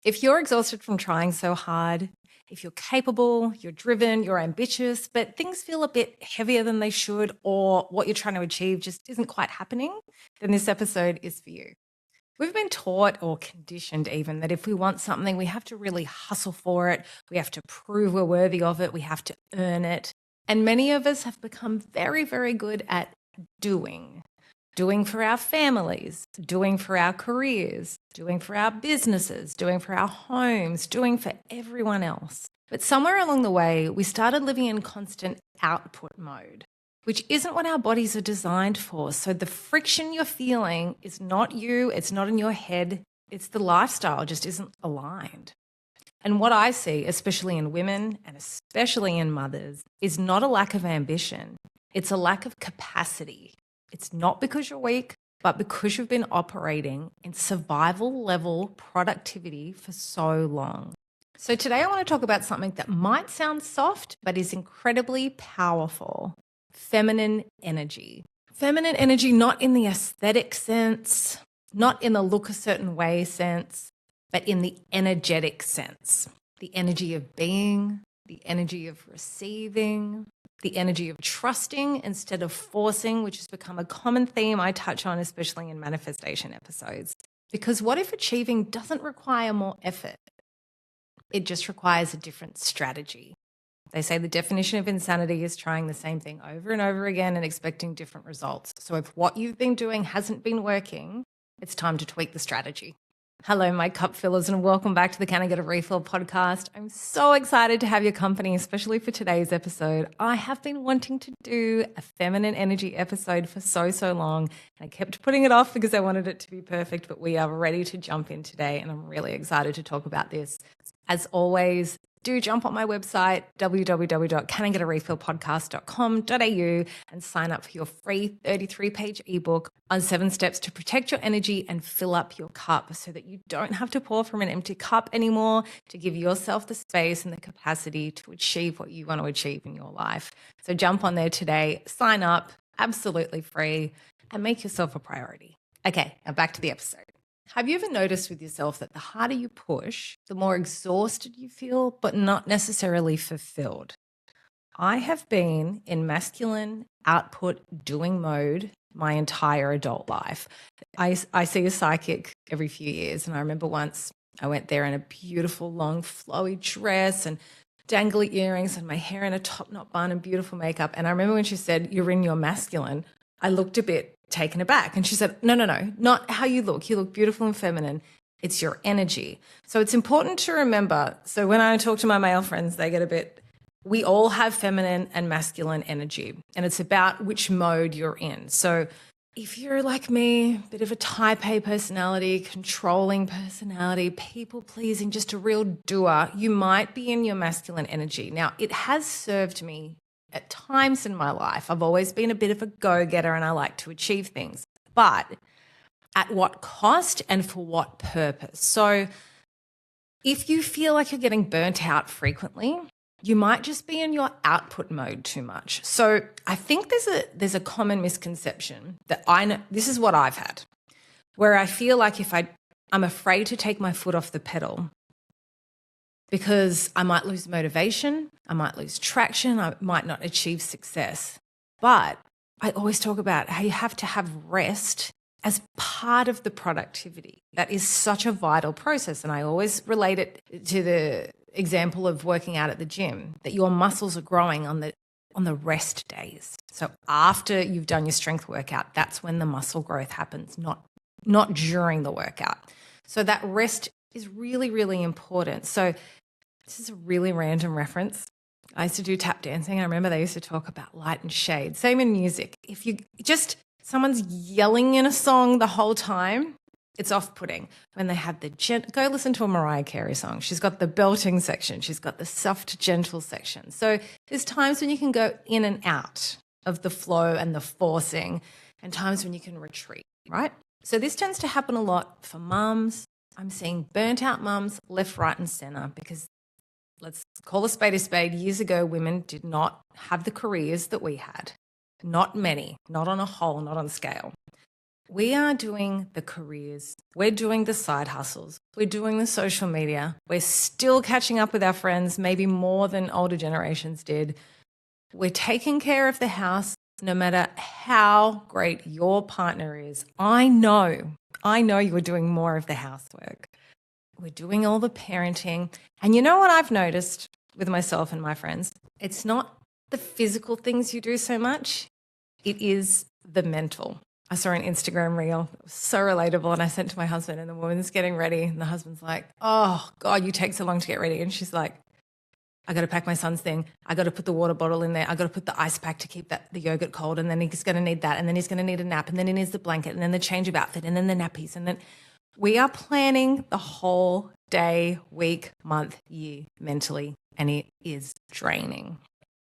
If you're exhausted from trying so hard, if you're capable, you're driven, you're ambitious, but things feel a bit heavier than they should, or what you're trying to achieve just isn't quite happening, then this episode is for you. We've been taught or conditioned even that if we want something, we have to really hustle for it. We have to prove we're worthy of it. We have to earn it. And many of us have become very, very good at doing. Doing for our families, doing for our careers, doing for our businesses, doing for our homes, doing for everyone else. But somewhere along the way, we started living in constant output mode, which isn't what our bodies are designed for. So the friction you're feeling is not you, it's not in your head, it's the lifestyle just isn't aligned. And what I see, especially in women and especially in mothers, is not a lack of ambition, it's a lack of capacity. It's not because you're weak, but because you've been operating in survival level productivity for so long. So today I want to talk about something that might sound soft, but is incredibly powerful: feminine energy. Feminine energy, not in the aesthetic sense, not in the look a certain way sense, but in the energetic sense. The energy of being, the energy of receiving, the energy of trusting instead of forcing, which has become a common theme I touch on, especially in manifestation episodes. Because what if achieving doesn't require more effort? It just requires a different strategy. They say the definition of insanity is trying the same thing over and over again and expecting different results. So if what you've been doing hasn't been working, it's time to tweak the strategy. Hello, my cup fillers, and welcome back to the Can I Get a Refill podcast. I'm so excited to have your company, especially for today's episode. I have been wanting to do a feminine energy episode for so long. I kept putting it off because I wanted it to be perfect, but we are ready to jump in today, and I'm really excited to talk about this. As always, do jump on my website, www.canigetarefillpodcast.com.au, and sign up for your free 33-page ebook on 7 steps to protect your energy and fill up your cup so that you don't have to pour from an empty cup anymore, to give yourself the space and the capacity to achieve what you want to achieve in your life. So jump on there today, sign up, absolutely free, and make yourself a priority. Okay, now back to the episode. Have you ever noticed with yourself that the harder you push, the more exhausted you feel, but not necessarily fulfilled? I have been in masculine output doing mode my entire adult life. I see a psychic every few years, and I remember once I went there in a beautiful long flowy dress and dangly earrings and my hair in a top knot bun and beautiful makeup. And I remember when she said, "You're in your masculine," I looked a bit taken aback. And she said, no, not how you look. You look beautiful and feminine. It's your energy. So it's important to remember. So when I talk to my male friends, they get a bit, we all have feminine and masculine energy, and it's about which mode you're in. So if you're like me, a bit of a type A personality, controlling personality, people pleasing, just a real doer, you might be in your masculine energy. Now, it has served me at times in my life. I've always been a bit of a go-getter and I like to achieve things, but at what cost and for what purpose? So if you feel like you're getting burnt out frequently, you might just be in your output mode too much. So I think there's a common misconception that I know, this is what I've had, where I feel like if I'm afraid to take my foot off the pedal because I might lose motivation, I might lose traction, I might not achieve success. But I always talk about how you have to have rest as part of the productivity. That is such a vital process. And I always relate it to the example of working out at the gym, that your muscles are growing on the rest days. So after you've done your strength workout, that's when the muscle growth happens, not during the workout. So that rest is really, really important. So this is a really random reference. I used to do tap dancing. I remember they used to talk about light and shade. Same in music. If you just, someone's yelling in a song the whole time, it's off-putting. When they have go listen to a Mariah Carey song. She's got the belting section. She's got the soft, gentle section. So there's times when you can go in and out of the flow and the forcing, and times when you can retreat, right? So this tends to happen a lot for mums. I'm seeing burnt out mums left, right, and center, because let's call a spade a spade. Years ago, women did not have the careers that we had. Not many, not on a whole, not on scale. We are doing the careers. We're doing the side hustles. We're doing the social media. We're still catching up with our friends, maybe more than older generations did. We're taking care of the house no matter how great your partner is. I know you're doing more of the housework. We're doing all the parenting. And you know what I've noticed with myself and my friends? It's not the physical things you do so much. It is the mental. I saw an Instagram reel. It was so relatable. And I sent to my husband, and the woman's getting ready. And the husband's like, oh, God, you take so long to get ready. And she's like, I got to pack my son's thing. I got to put the water bottle in there. I got to put the ice pack to keep the yogurt cold. And then he's going to need that. And then he's going to need a nap. And then he needs the blanket. And then the change of outfit. And then the nappies. And then we are planning the whole day, week, month, year mentally. And it is draining.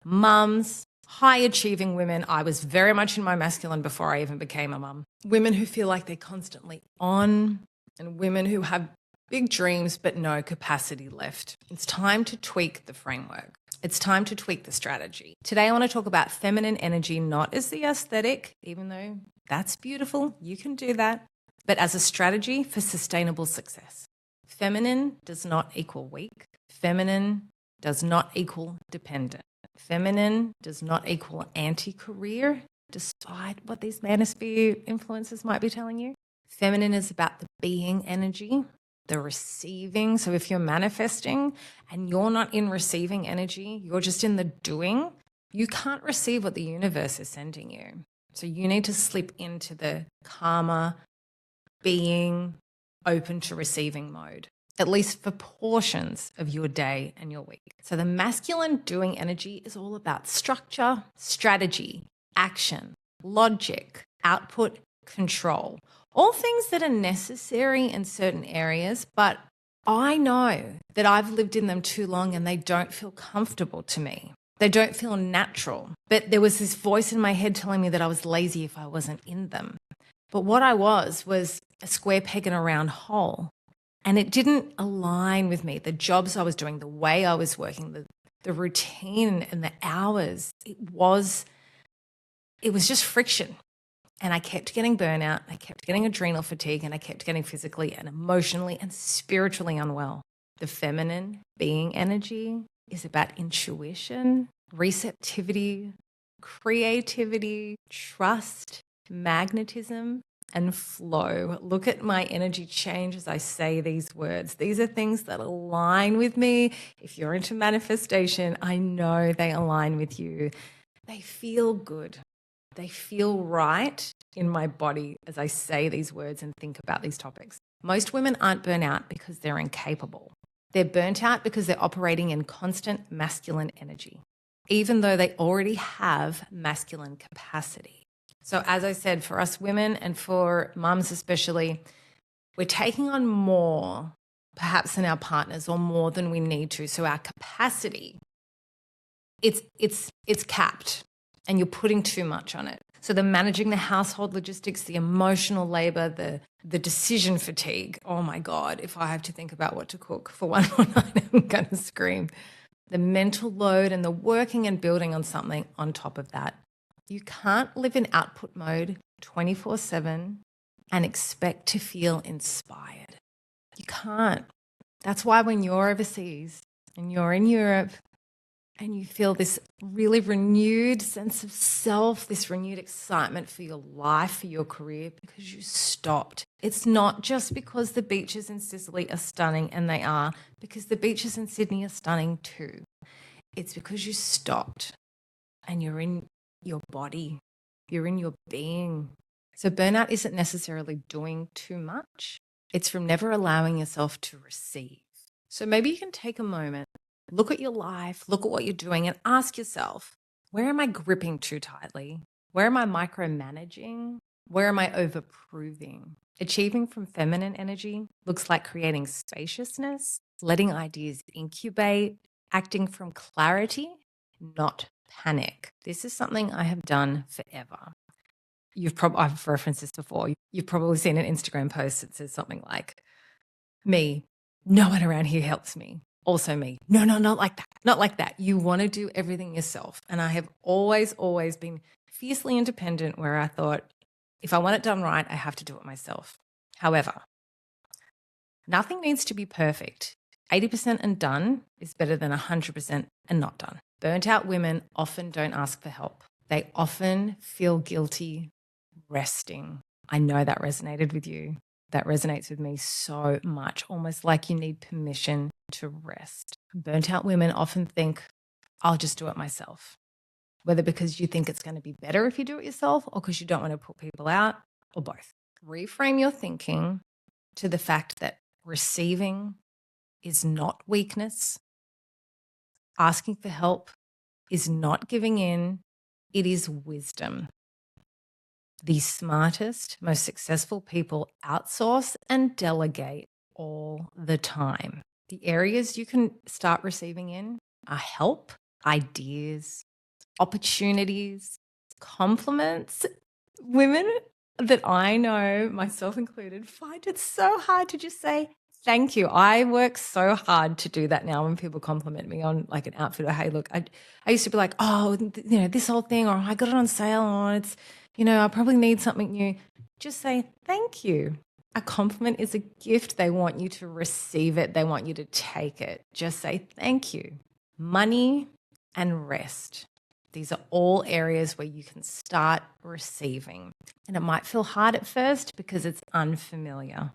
Mums, high achieving women. I was very much in my masculine before I even became a mum. Women who feel like they're constantly on, and women who have big dreams but no capacity left. It's time to tweak the framework. It's time to tweak the strategy. Today I want to talk about feminine energy, not as the aesthetic, even though that's beautiful, you can do that, but as a strategy for sustainable success. Feminine does not equal weak. Feminine does not equal dependent. Feminine does not equal anti-career, despite what these manosphere influencers might be telling you. Feminine is about the being energy, the receiving. So if you're manifesting and you're not in receiving energy, you're just in the doing, you can't receive what the universe is sending you. So you need to slip into the calmer, being, open to receiving mode, at least for portions of your day and your week. So the masculine doing energy is all about structure, strategy, action, logic, output, control. All things that are necessary in certain areas, but I know that I've lived in them too long and they don't feel comfortable to me. They don't feel natural. But there was this voice in my head telling me that I was lazy if I wasn't in them. But what I was a square peg in a round hole. And it didn't align with me. The jobs I was doing, the way I was working, the routine and the hours, it was just friction. And I kept getting burnout, I kept getting adrenal fatigue, and I kept getting physically and emotionally and spiritually unwell. The feminine being energy is about intuition, receptivity, creativity, trust, magnetism, and flow. Look at my energy change as I say these words. These are things that align with me. If you're into manifestation, I know they align with you. They feel good. They feel right in my body as I say these words and think about these topics. Most women aren't burnt out because they're incapable. They're burnt out because they're operating in constant masculine energy, even though they already have masculine capacity. So as I said, for us women and for mums especially, we're taking on more perhaps than our partners or more than we need to. So our capacity, it's capped and you're putting too much on it. So the managing the household logistics, the emotional labor, the decision fatigue. Oh my God, if I have to think about what to cook for one more night, I'm going to scream. The mental load and the working and building on something on top of that. You can't live in output mode 24/7 and expect to feel inspired. You can't. That's why when you're overseas and you're in Europe and you feel this really renewed sense of self, this renewed excitement for your life, for your career, because you stopped. It's not just because the beaches in Sicily are stunning, and they are, because the beaches in Sydney are stunning too. It's because you stopped and you're in your body, you're in your being. So burnout isn't necessarily doing too much. It's from never allowing yourself to receive. So maybe you can take a moment, look at your life, look at what you're doing, and ask yourself, where am I gripping too tightly? Where am I micromanaging? Where am I overproving? Achieving from feminine energy looks like creating spaciousness, letting ideas incubate, acting from clarity, not panic. This is something I have done forever. I've referenced this before. You've probably seen an Instagram post that says something like, me, no one around here helps me. Also me, no, not like that, not like that. You want to do everything yourself. And I have always been fiercely independent, where I thought, If I want it done right, I have to do it myself. However, nothing needs to be perfect. 80% and done is better than 100% and not done. Burnt out women often don't ask for help. They often feel guilty resting. I know that resonated with you. That resonates with me so much, almost like you need permission to rest. Burnt out women often think, I'll just do it myself. Whether because you think it's going to be better if you do it yourself or because you don't want to put people out, or both. Reframe your thinking to the fact that receiving is not weakness. Asking for help is not giving in. It is wisdom. The smartest, most successful people outsource and delegate all the time. The areas you can start receiving in are help, ideas, opportunities, compliments. Women that I know, myself included, find it so hard to just say thank you. I work so hard to do that now when people compliment me on like an outfit or, hey, look, I used to be like, oh, this whole thing, or I got it on sale, or it's, I probably need something new. Just say thank you. A compliment is a gift. They want you to receive it. They want you to take it. Just say thank you. Money and rest. These are all areas where you can start receiving. And it might feel hard at first because it's unfamiliar.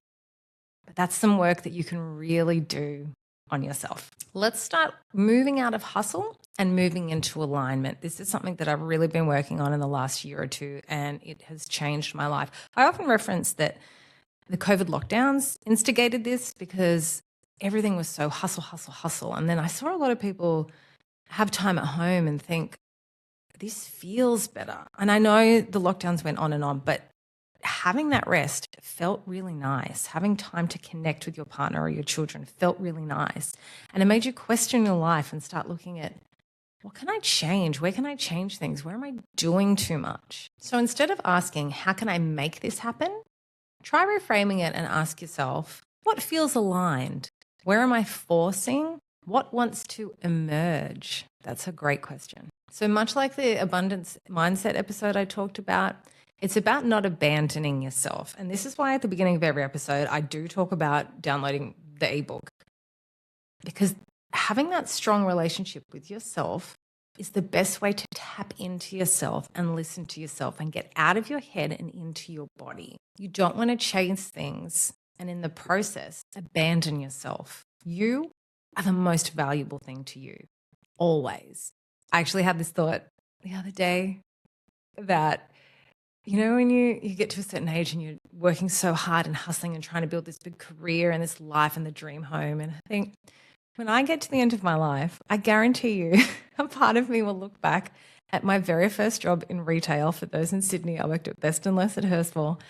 But that's some work that you can really do on yourself. Let's start moving out of hustle and moving into alignment. This is something that I've really been working on in the last year or two, and it has changed my life. I often reference that the COVID lockdowns instigated this because everything was so hustle, hustle, hustle. And then I saw a lot of people have time at home and think, this feels better. And I know the lockdowns went on and on, but having that rest felt really nice. Having time to connect with your partner or your children felt really nice. And it made you question your life and start looking at, what can I change? Where can I change things? Where am I doing too much? So instead of asking, how can I make this happen? Try reframing it and ask yourself, what feels aligned? Where am I forcing? What wants to emerge? That's a great question. So much like the abundance mindset episode I talked about, it's about not abandoning yourself. And this is why at the beginning of every episode, I do talk about downloading the ebook. Because having that strong relationship with yourself is the best way to tap into yourself and listen to yourself and get out of your head and into your body. You don't want to chase things and in the process, abandon yourself. You are the most valuable thing to you, always. I actually had this thought the other day that, when you get to a certain age and you're working so hard and hustling and trying to build this big career and this life and the dream home, and I think when I get to the end of my life, I guarantee you a part of me will look back at my very first job in retail. For those in Sydney, I worked at Best and Less at Hurstville.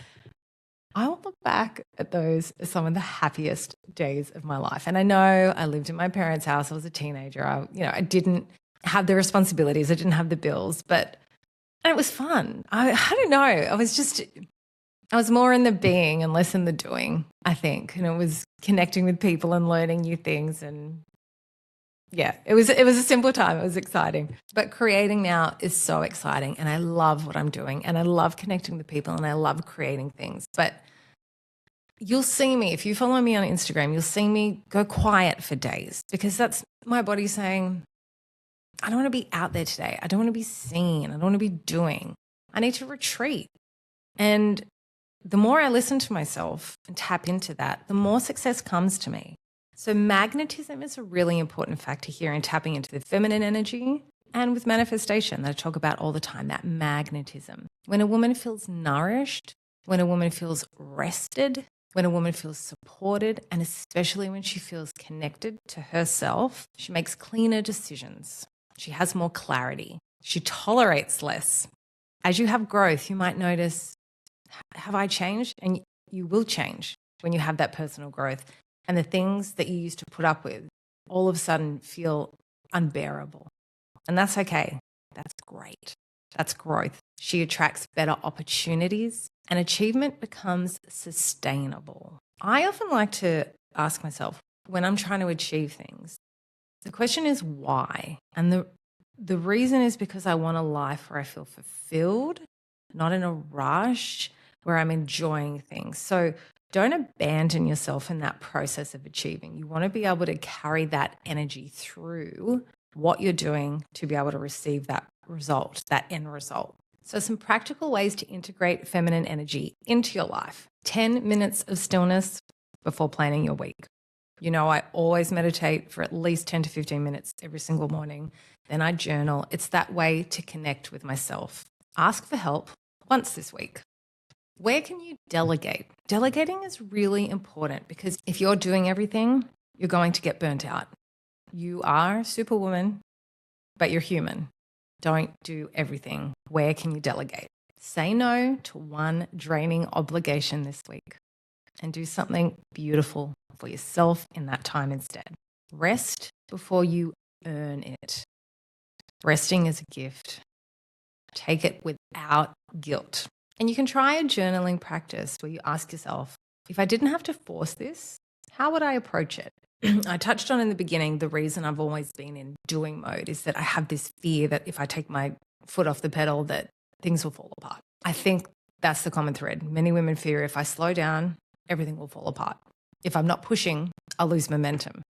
I will look back at those as some of the happiest days of my life. And I know I lived in my parents' house. I was a teenager. I didn't have the responsibilities. I didn't have the bills, but it was fun. I don't know. I was more in the being and less in the doing, I think. And it was connecting with people and learning new things. And yeah, it was a simpler time. It was exciting. But creating now is so exciting. And I love what I'm doing. And I love connecting with people and I love creating things. But you'll see me, if you follow me on Instagram, you'll see me go quiet for days because that's my body saying, I don't want to be out there today. I don't want to be seen. I don't want to be doing. I need to retreat. And the more I listen to myself and tap into that, the more success comes to me. So magnetism is a really important factor here in tapping into the feminine energy and with manifestation that I talk about all the time, that magnetism. When a woman feels nourished, when a woman feels rested, when a woman feels supported, and especially when she feels connected to herself, she makes cleaner decisions. She has more clarity. She tolerates less. As you have growth, you might notice, have I changed? And you will change when you have that personal growth. And the things that you used to put up with all of a sudden feel unbearable. And that's okay. That's great. That's growth. She attracts better opportunities and achievement becomes sustainable. I often like to ask myself when I'm trying to achieve things, the question is why? And the reason is because I want a life where I feel fulfilled, not in a rush, where I'm enjoying things. So don't abandon yourself in that process of achieving. You want to be able to carry that energy through what you're doing to be able to receive that result, that end result. So some practical ways to integrate feminine energy into your life. 10 minutes of stillness before planning your week. You know, I always meditate for at least 10 to 15 minutes every single morning. Then I journal. It's that way to connect with myself. Ask for help once this week. Where can you delegate? Delegating is really important because if you're doing everything, you're going to get burnt out. You are Superwoman, but you're human. Don't do everything. Where can you delegate? Say no to one draining obligation this week and do something beautiful for yourself in that time instead. Rest before you earn it. Resting is a gift. Take it without guilt. And you can try a journaling practice where you ask yourself, if I didn't have to force this, how would I approach it? I touched on in the beginning, the reason I've always been in doing mode is that I have this fear that if I take my foot off the pedal, that things will fall apart. I think that's the common thread. Many women fear if I slow down, everything will fall apart. If I'm not pushing, I'll lose momentum.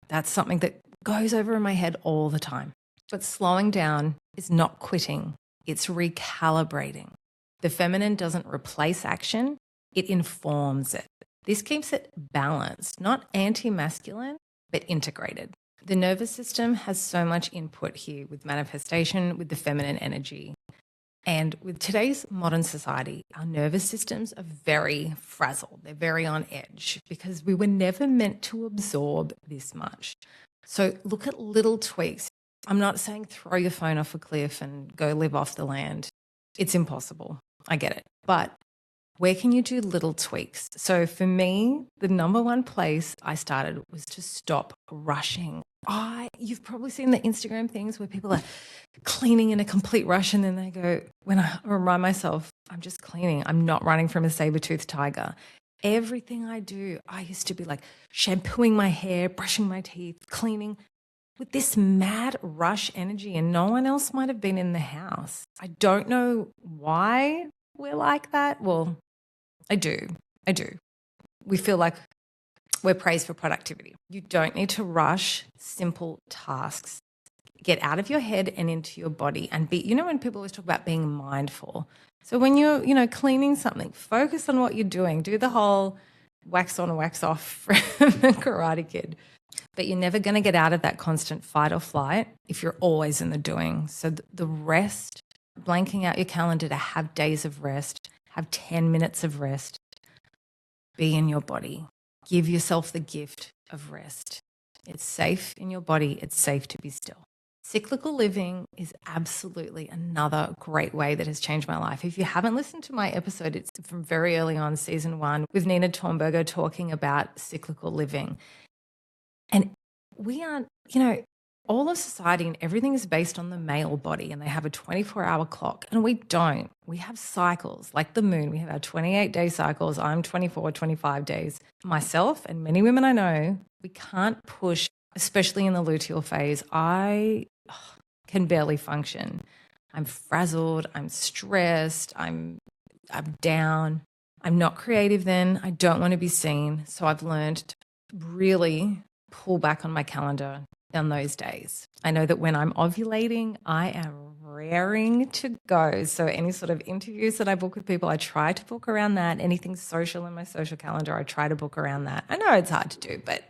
That's something that goes over in my head all the time. But slowing down is not quitting. It's recalibrating. The feminine doesn't replace action. It informs it. This keeps it balanced, not anti-masculine, but integrated. The nervous system has so much input here with manifestation, with the feminine energy. And with today's modern society, our nervous systems are very frazzled. They're very on edge because we were never meant to absorb this much. So look at little tweaks. I'm not saying throw your phone off a cliff and go live off the land. It's impossible. I get it. But where can you do little tweaks? So for me, the number one place I started was to stop rushing. You've probably seen the Instagram things where people are cleaning in a complete rush and then they go, when I remind myself, I'm just cleaning. I'm not running from a saber-toothed tiger. Everything I do, I used to be like shampooing my hair, brushing my teeth, cleaning with this mad rush energy, and no one else might have been in the house. I don't know why we're like that. Well, I do. We feel like we're praised for productivity. You don't need to rush simple tasks. Get out of your head and into your body and be, when people always talk about being mindful. So when you're, cleaning something, focus on what you're doing. Do the whole wax on, wax off from the Karate Kid. But you're never going to get out of that constant fight or flight if you're always in the doing. So the rest, blanking out your calendar to have days of rest, have 10 minutes of rest, be in your body. Give yourself the gift of rest. It's safe in your body. It's safe to be still. Cyclical living is absolutely another great way that has changed my life. If you haven't listened to my episode, it's from very early on, season 1, with Nina Tornberger talking about cyclical living. And we aren't, all of society and everything is based on the male body, and they have a 24-hour clock, and we don't. We have cycles like the moon. We have our 28-day cycles. I'm 24, 25 days. Myself and many women I know, we can't push, especially in the luteal phase. I can barely function. I'm frazzled. I'm stressed. I'm down. I'm not creative then. I don't want to be seen. So I've learned to really pull back on my calendar on those days. I know that when I'm ovulating, I am raring to go. So any sort of interviews that I book with people, I try to book around that. Anything social in my social calendar, I try to book around that. I know it's hard to do, but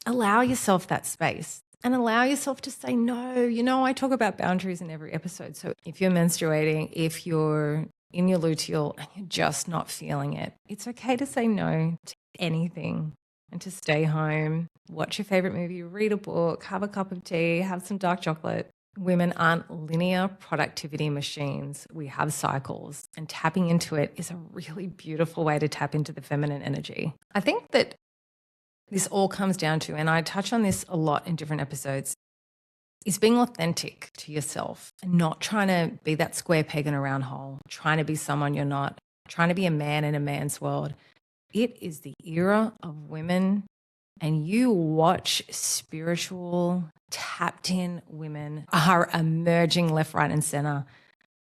allow yourself that space and allow yourself to say no. I talk about boundaries in every episode. So if you're menstruating, if you're in your luteal and you're just not feeling it, it's okay to say no to anything and to stay home, watch your favorite movie, read a book, have a cup of tea, have some dark chocolate. Women aren't linear productivity machines. We have cycles, and tapping into it is a really beautiful way to tap into the feminine energy. I think that this all comes down to, and I touch on this a lot in different episodes, is being authentic to yourself and not trying to be that square peg in a round hole, trying to be someone you're not, trying to be a man in a man's world. It is the era of women, and you watch spiritual, tapped in women are emerging left, right, and center.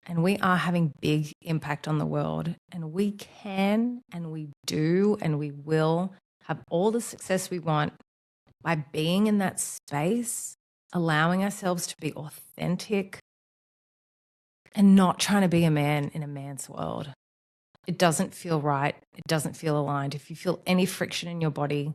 and we are having big impact on the world. And we can and we do and we will have all the success we want by being in that space, allowing ourselves to be authentic and not trying to be a man in a man's world. It doesn't feel right. It doesn't feel aligned. If you feel any friction in your body,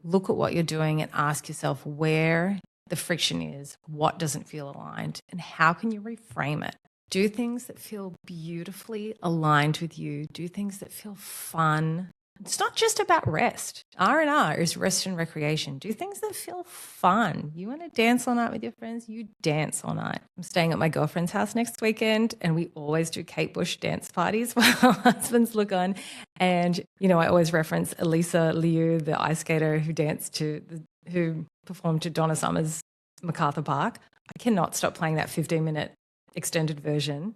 look at what you're doing and ask yourself where the friction is, what doesn't feel aligned, and how can you reframe it? Do things that feel beautifully aligned with you. Do things that feel fun. It's not just about rest. R&R is rest and recreation. Do things that feel fun. You want to dance all night with your friends? You dance all night. I'm staying at my girlfriend's house next weekend, and we always do Kate Bush dance parties while our husbands look on. And, I always reference Elisa Liu, the ice skater who performed to Donna Summer's MacArthur Park. I cannot stop playing that 15-minute extended version.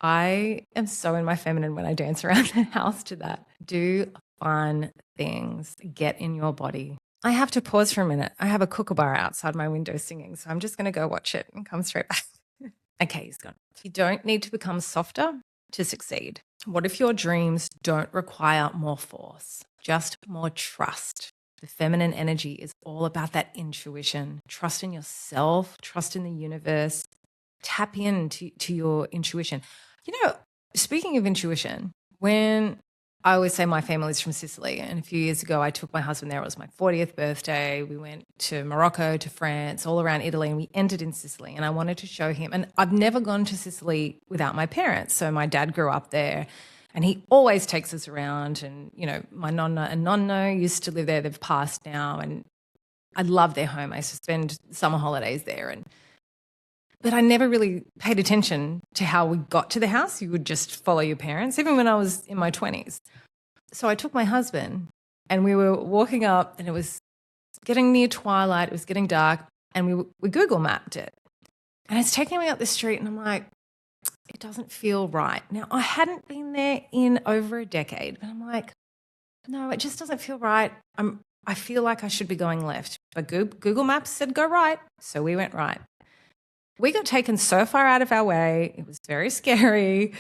I am so in my feminine when I dance around the house to that. Do fun things. Get in your body. I have to pause for a minute. I have a kookaburra outside my window singing, so I'm just going to go watch it and come straight back. Okay, he's gone. You don't need to become softer to succeed. What if your dreams don't require more force, just more trust? The feminine energy is all about that intuition. Trust in yourself, trust in the universe. Tap into your intuition. Speaking of intuition, when I always say my family's from Sicily, and a few years ago I took my husband there. It was my 40th birthday. We went to Morocco, to France, all around Italy, and we ended in Sicily. And I wanted to show him, and I've never gone to Sicily without my parents. So my dad grew up there, and he always takes us around. And, my nonna and nonno used to live there. They've passed now, and I love their home. I used to spend summer holidays there, but I never really paid attention to how we got to the house. You would just follow your parents, even when I was in my 20s. So I took my husband, and we were walking up, and it was getting near twilight. It was getting dark, and we Google mapped it. And it's taking me up the street, and I'm like, it doesn't feel right. Now, I hadn't been there in over a decade, but I'm like, no, it just doesn't feel right. I feel like I should be going left. But Google Maps said go right, so we went right. We got taken so far out of our way. It was very scary.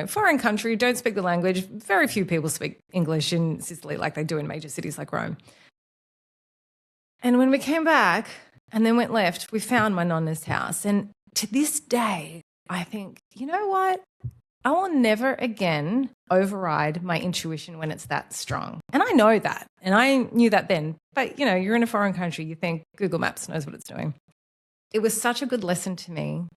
Foreign country, don't speak the language. Very few people speak English in Sicily like they do in major cities like Rome. And when we came back and then went left, we found my nonna's house. And to this day, I think, you know what? I will never again override my intuition when it's that strong. And I know that. And I knew that then. But, you're in a foreign country. You think Google Maps knows what it's doing. It was such a good lesson to me.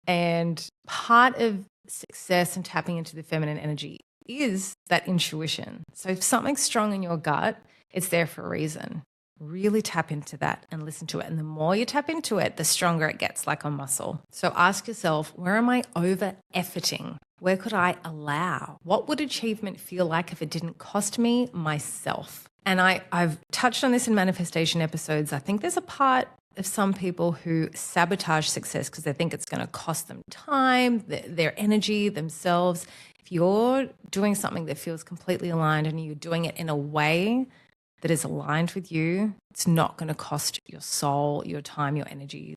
And part of success and tapping into the feminine energy is that intuition. So if something's strong in your gut, it's there for a reason. Really tap into that and listen to it. And the more you tap into it, the stronger it gets, like a muscle. So ask yourself, where am I over-efforting? Where could I allow? What would achievement feel like if it didn't cost me myself? And I've touched on this in manifestation episodes. I think there's a part of some people who sabotage success because they think it's going to cost them time, their energy, themselves. If you're doing something that feels completely aligned and you're doing it in a way that is aligned with you, it's not going to cost your soul, your time, your energy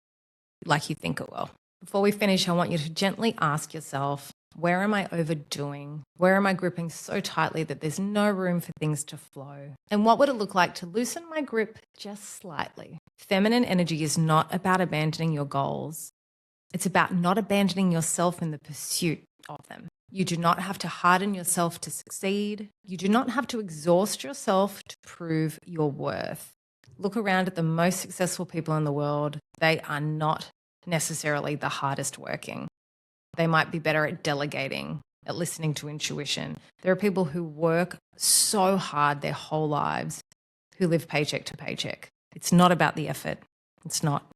like you think it will. Before we finish, I want you to gently ask yourself, where am I overdoing? Where am I gripping so tightly that there's no room for things to flow? And what would it look like to loosen my grip just slightly? Feminine energy is not about abandoning your goals. It's about not abandoning yourself in the pursuit of them. You do not have to harden yourself to succeed. You do not have to exhaust yourself to prove your worth. Look around at the most successful people in the world. They are not necessarily the hardest working. They might be better at delegating, at listening to intuition. There are people who work so hard their whole lives who live paycheck to paycheck. It's not about the effort. It's not.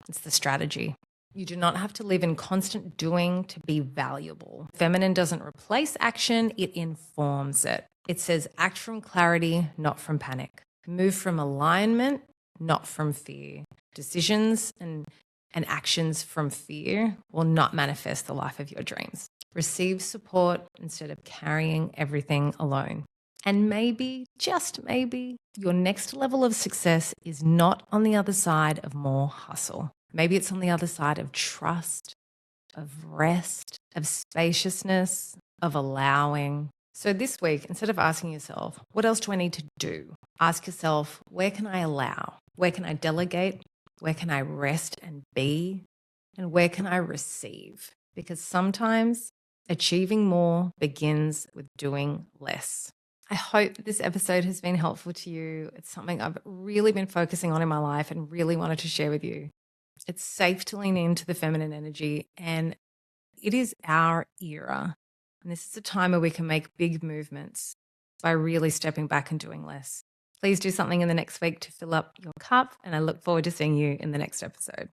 It's the strategy. You do not have to live in constant doing to be valuable. Feminine doesn't replace action, it informs it. It says act from clarity, not from panic. Move from alignment, not from fear. Decisions and actions from fear will not manifest the life of your dreams. Receive support instead of carrying everything alone. And maybe, just maybe, your next level of success is not on the other side of more hustle. Maybe it's on the other side of trust, of rest, of spaciousness, of allowing. So this week, instead of asking yourself, what else do I need to do? Ask yourself, where can I allow? Where can I delegate? Where can I rest and be? And where can I receive? Because sometimes achieving more begins with doing less. I hope this episode has been helpful to you. It's something I've really been focusing on in my life and really wanted to share with you. It's safe to lean into the feminine energy, and it is our era. And this is a time where we can make big movements by really stepping back and doing less. Please do something in the next week to fill up your cup, and I look forward to seeing you in the next episode.